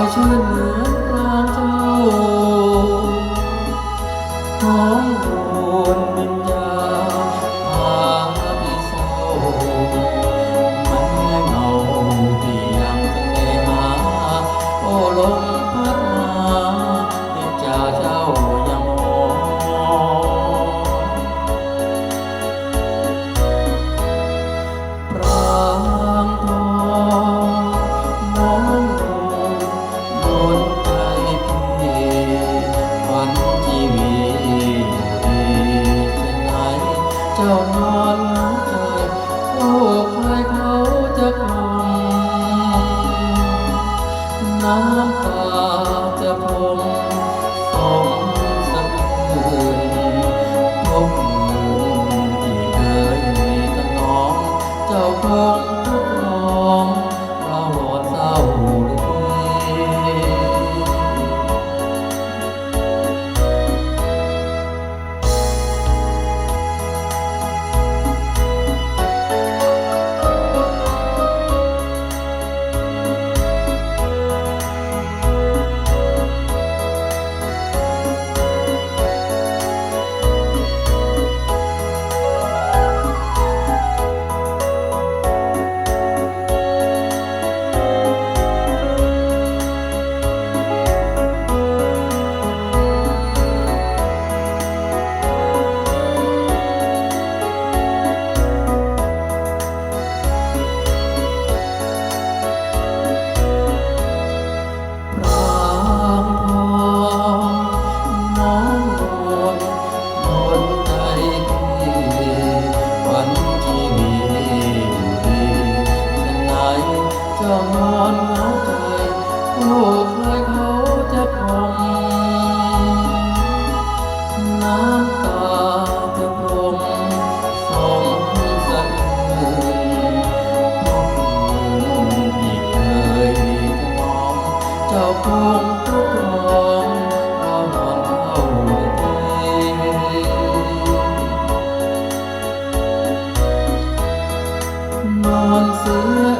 ยชื่นเหมือนกลางเจ้าท้องโดนวิญญาพาพี่เศร้ามันแม่เงาที่ยังเสน่หาโอ้ลมพัดมาเห็นจ่าเจ้ายังมองปรางทองน้องโดนใจพี่วันชีวีอยู่ดีเช่นไหนเจ้านอนหลังใจโอ้ใครเขาจะคงน้ำตาจะพรมสมสักคืนพบเงินที่เคยมีแต่น้องเจ้าคงทุกข์ร้องเราหลอนเศร้าหรือเจ้านอนเหงาใจโอ้ใครเขาจะคงน้ำตาจะพรมสมสะอื้นพบเงินที่เคยมีแต่น้องเจ้าคงทุกข์ร้องเรานอนเฝ้านอนเสีย